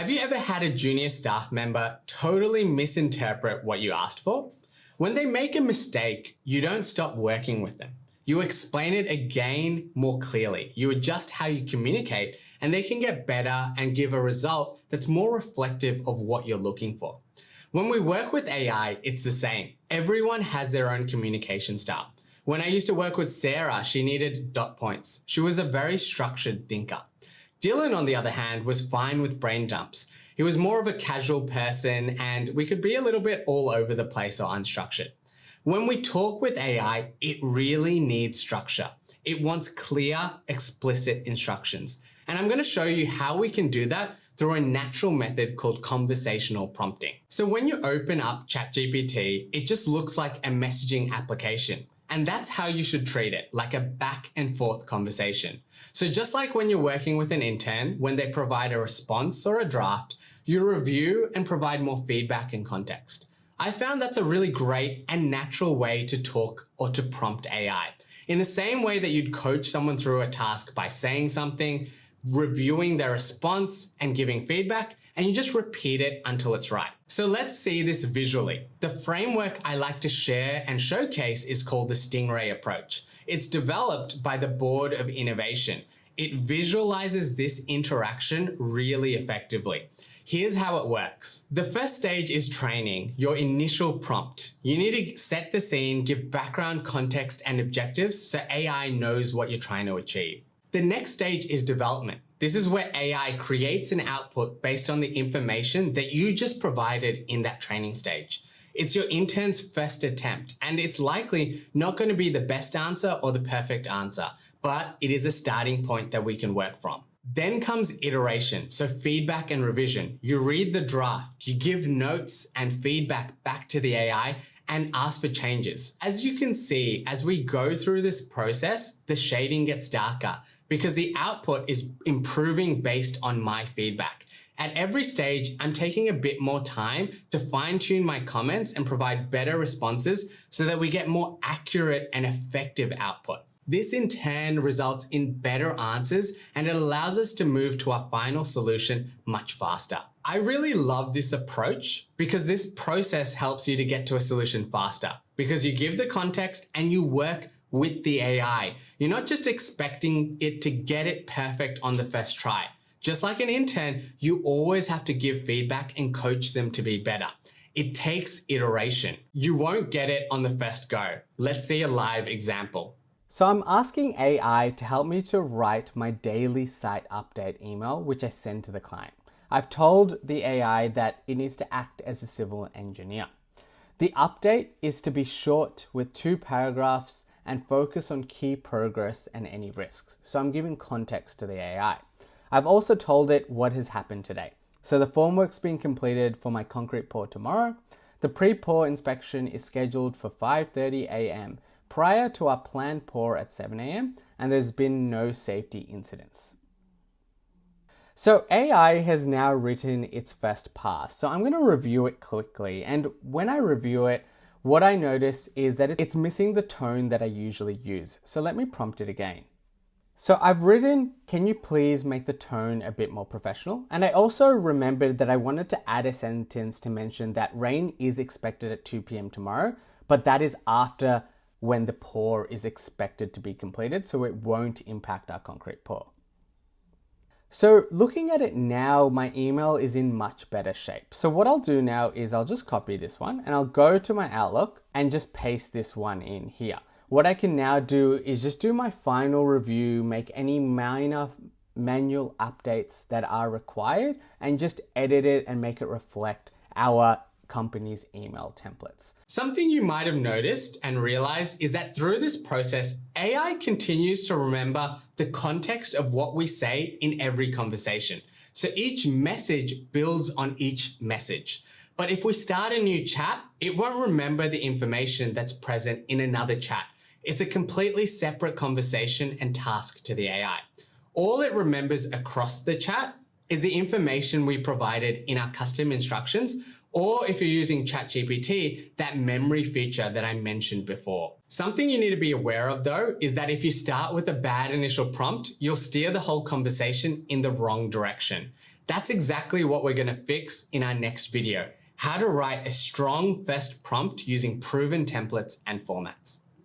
Have you ever had a junior staff member totally misinterpret what you asked for? When they make a mistake, you don't stop working with them. You explain it again more clearly. You adjust how you communicate, and they can get better and give a result that's more reflective of what you're looking for. When we work with AI, it's the same. Everyone has their own communication style. When I used to work with Sarah, she needed dot points. She was a very structured thinker. Dylan, on the other hand, was fine with brain dumps. He was more of a casual person, and we could be a little bit all over the place or unstructured. When we talk with AI, it really needs structure. It wants clear, explicit instructions. And I'm going to show you how we can do that through a natural method called conversational prompting. So when you open up ChatGPT, it just looks like a messaging application. And that's how you should treat it, like a back and forth conversation. So just like when you're working with an intern, when they provide a response or a draft, you review and provide more feedback and context. I found that's a really great and natural way to talk or to prompt AI. In the same way that you'd coach someone through a task by saying something, reviewing their response and giving feedback, and you just repeat it until it's right. So let's see this visually. The framework I like to share and showcase is called the Stingray approach. It's developed by the Board of Innovation. It visualizes this interaction really effectively. Here's how it works. The first stage is training, your initial prompt. You need to set the scene, give background, context, and objectives so AI knows what you're trying to achieve. The next stage is development. This is where AI creates an output based on the information that you just provided in that training stage. It's your intern's first attempt, and it's likely not going to be the best answer or the perfect answer, but it is a starting point that we can work from. Then comes iteration, so feedback and revision. You read the draft, you give notes and feedback back to the AI, and ask for changes. As you can see, as we go through this process, the shading gets darker because the output is improving based on my feedback. At every stage, I'm taking a bit more time to fine-tune my comments and provide better responses so that we get more accurate and effective output. This in turn results in better answers, and it allows us to move to our final solution much faster. I really love this approach because this process helps you to get to a solution faster because you give the context and you work with the AI. You're not just expecting it to get it perfect on the first try. Just like an intern, you always have to give feedback and coach them to be better. It takes iteration. You won't get it on the first go. Let's see a live example. So I'm asking AI to help me to write my daily site update email, which I send to the client. I've told the AI that it needs to act as a civil engineer. The update is to be short with 2 paragraphs and focus on key progress and any risks. So I'm giving context to the AI. I've also told it what has happened today. So the formwork's been completed for my concrete pour tomorrow. The pre-pour inspection is scheduled for 5:30 a.m. prior to our planned pour at 7 a.m. and there's been no safety incidents. So AI has now written its first pass. So I'm going to review it quickly. And when I review it, what I notice is that it's missing the tone that I usually use. So let me prompt it again. So I've written, can you please make the tone a bit more professional? And I also remembered that I wanted to add a sentence to mention that rain is expected at 2 p.m. tomorrow, but that is after when the pour is expected to be completed, so it won't impact our concrete pour. So looking at it now, my email is in much better shape. So what I'll do now is I'll just copy this one and I'll go to my Outlook and just paste this one in here. What I can now do is just do my final review, make any minor manual updates that are required, and just edit it and make it reflect our company's email templates. Something you might have noticed and realized is that through this process, AI continues to remember the context of what we say in every conversation. So each message builds on each message. But if we start a new chat, it won't remember the information that's present in another chat. It's a completely separate conversation and task to the AI. All it remembers across the chat is the information we provided in our custom instructions, or if you're using ChatGPT, that memory feature that I mentioned before. Something you need to be aware of though, is that if you start with a bad initial prompt, you'll steer the whole conversation in the wrong direction. That's exactly what we're going to fix in our next video, how to write a strong first prompt using proven templates and formats.